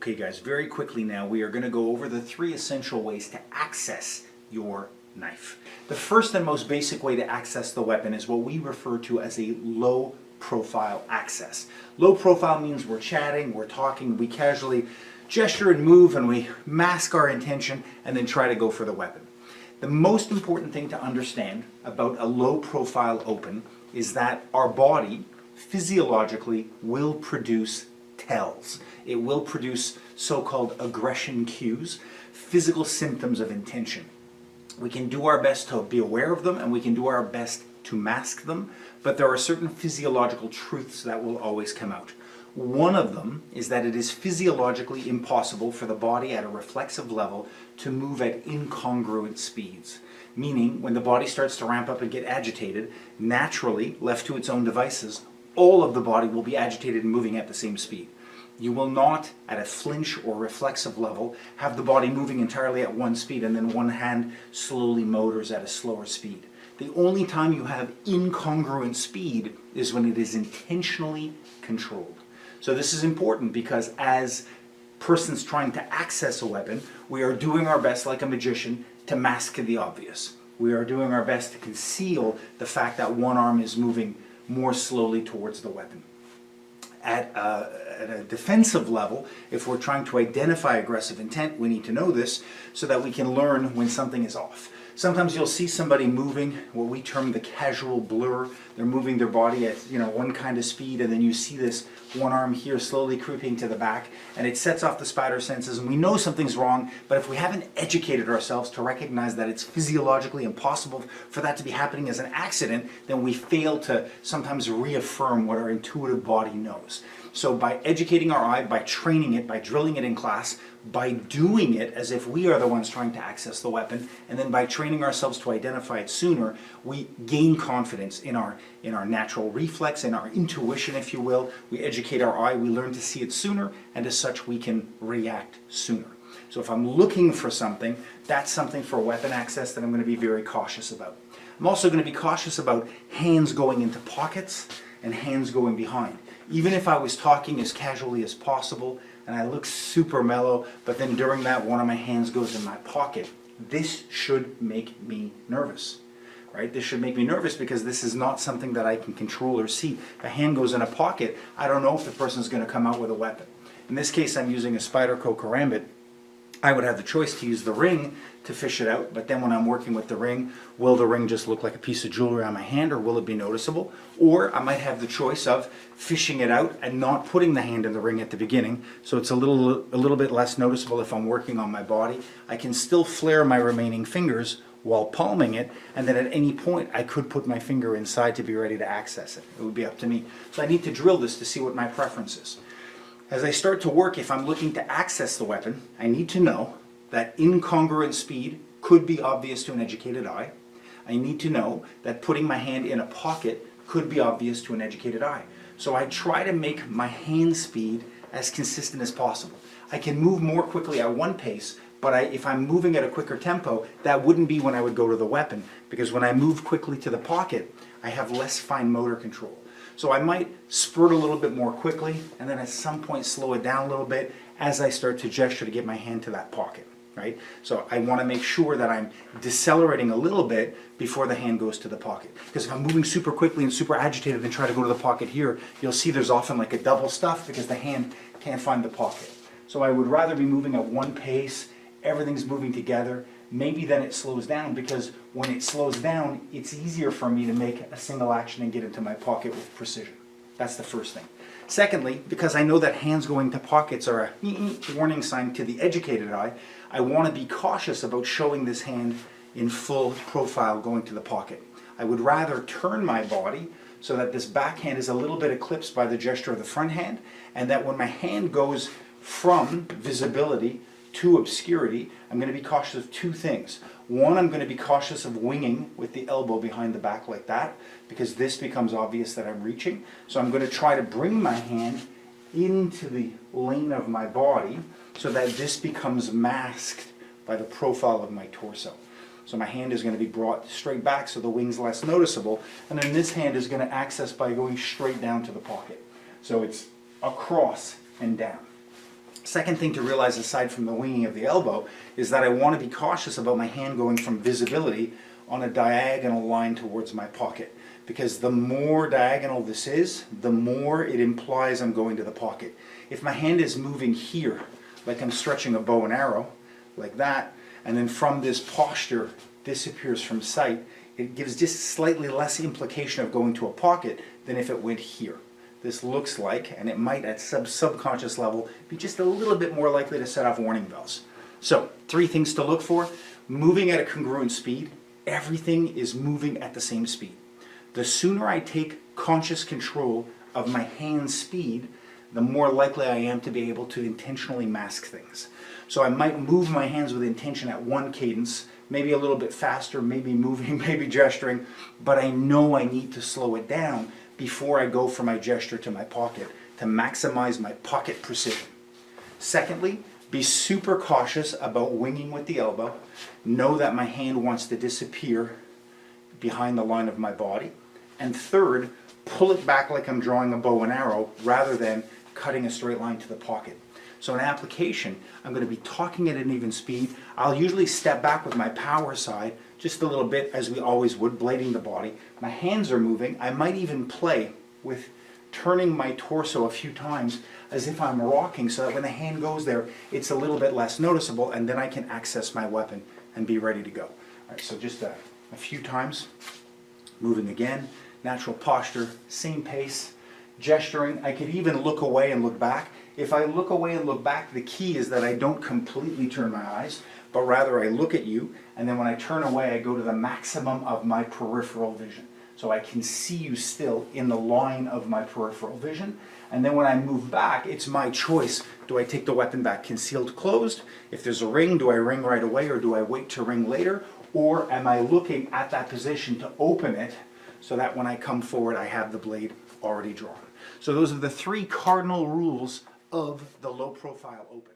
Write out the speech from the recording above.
Okay guys, very quickly now we are going to go over the 3 essential ways to access your knife. The first and most basic way to access the weapon is what we refer to as a low profile access. Low profile means we're chatting, we're talking, we casually gesture and move and we mask our intention and then try to go for the weapon. The most important thing to understand about a low profile open is that our body physiologically will produce tells. It will produce so-called aggression cues, physical symptoms of intention. We can do our best to be aware of them and we can do our best to mask them, but there are certain physiological truths that will always come out. One of them is that it is physiologically impossible for the body at a reflexive level to move at incongruent speeds. Meaning, when the body starts to ramp up and get agitated, naturally, left to its own devices, all of the body will be agitated and moving at the same speed. You will not, at a flinch or reflexive level, have the body moving entirely at one speed and then one hand slowly motors at a slower speed. The only time you have incongruent speed is when it is intentionally controlled. So this is important because as persons trying to access a weapon, we are doing our best, like a magician, to mask the obvious. We are doing our best to conceal the fact that one arm is moving more slowly towards the weapon. At a defensive level, if we're trying to identify aggressive intent, we need to know this so that we can learn when something is off. Sometimes you'll see somebody moving what we term the casual blur. They're moving their body at one kind of speed, and then you see this one arm here slowly creeping to the back, and it sets off the spider senses, and we know something's wrong, but if we haven't educated ourselves to recognize that it's physiologically impossible for that to be happening as an accident, then we fail to sometimes reaffirm what our intuitive body knows. So by educating our eye, by training it, by drilling it in class, by doing it as if we are the ones trying to access the weapon, and then by training ourselves to identify it sooner, we gain confidence in our natural reflex, in our intuition, if you will. We educate our eye, we learn to see it sooner, and as such we can react sooner. So if I'm looking for something, that's something for weapon access that I'm going to be very cautious about. I'm also going to be cautious about hands going into pockets and hands going behind. Even if I was talking as casually as possible and I look super mellow, but then during that one of my hands goes in my pocket, this should make me nervous, right? This should make me nervous because this is not something that I can control or see. If a hand goes in a pocket, I don't know if the person's going to come out with a weapon. In this case, I'm using a Spyderco Karambit. I would have the choice to use the ring to fish it out, but then when I'm working with the ring, will the ring just look like a piece of jewelry on my hand, or will it be noticeable? Or I might have the choice of fishing it out and not putting the hand in the ring at the beginning, so it's a little bit less noticeable if I'm working on my body. I can still flare my remaining fingers while palming it, and then at any point I could put my finger inside to be ready to access it. It would be up to me. So I need to drill this to see what my preference is. As I start to work, if I'm looking to access the weapon, I need to know that incongruent speed could be obvious to an educated eye. I need to know that putting my hand in a pocket could be obvious to an educated eye. So I try to make my hand speed as consistent as possible. I can move more quickly at one pace, but if I'm moving at a quicker tempo, that wouldn't be when I would go to the weapon, because when I move quickly to the pocket, I have less fine motor control. So I might spurt a little bit more quickly and then at some point slow it down a little bit as I start to gesture to get my hand to that pocket, right? So I want to make sure that I'm decelerating a little bit before the hand goes to the pocket. Because if I'm moving super quickly and super agitated and try to go to the pocket here, you'll see there's often like a double stuff because the hand can't find the pocket. So I would rather be moving at one pace, everything's moving together. Maybe then it slows down, because when it slows down, it's easier for me to make a single action and get into my pocket with precision. That's the first thing. Secondly, because I know that hands going to pockets are a warning sign to the educated eye, I want to be cautious about showing this hand in full profile going to the pocket. I would rather turn my body so that this back hand is a little bit eclipsed by the gesture of the front hand, and that when my hand goes from visibility to obscurity, I'm going to be cautious of 2 things. One, I'm going to be cautious of winging with the elbow behind the back like that, because this becomes obvious that I'm reaching. So I'm going to try to bring my hand into the lane of my body so that this becomes masked by the profile of my torso. So my hand is going to be brought straight back so the wing's less noticeable, and then this hand is going to access by going straight down to the pocket. So it's across and down. Second thing to realize, aside from the winging of the elbow, is that I want to be cautious about my hand going from visibility on a diagonal line towards my pocket. Because the more diagonal this is, the more it implies I'm going to the pocket. If my hand is moving here, like I'm stretching a bow and arrow, like that, and then from this posture disappears from sight, it gives just slightly less implication of going to a pocket than if it went here. This looks like, and it might at subconscious level, be just a little bit more likely to set off warning bells. So, 3 things to look for. Moving at a congruent speed. Everything is moving at the same speed. The sooner I take conscious control of my hand speed, the more likely I am to be able to intentionally mask things. So I might move my hands with intention at one cadence, maybe a little bit faster, maybe moving, maybe gesturing, but I know I need to slow it down before I go from my gesture to my pocket to maximize my pocket precision. Secondly, be super cautious about winging with the elbow. Know that my hand wants to disappear behind the line of my body. And third, pull it back like I'm drawing a bow and arrow rather than cutting a straight line to the pocket. So in application, I'm going to be talking at an even speed. I'll usually step back with my power side just a little bit, as we always would, blading the body. My hands are moving. I might even play with turning my torso a few times as if I'm rocking, so that when the hand goes there, it's a little bit less noticeable, and then I can access my weapon and be ready to go. All right, so just a few times, moving again, natural posture, same pace, gesturing. I could even look away and look back. If I look away and look back, the key is that I don't completely turn my eyes, but rather I look at you, and then when I turn away, I go to the maximum of my peripheral vision. So I can see you still in the line of my peripheral vision. And then when I move back, it's my choice. Do I take the weapon back concealed, closed? If there's a ring, do I ring right away, or do I wait to ring later? Or am I looking at that position to open it so that when I come forward, I have the blade already drawn? So those are the 3 cardinal rules of the low profile open.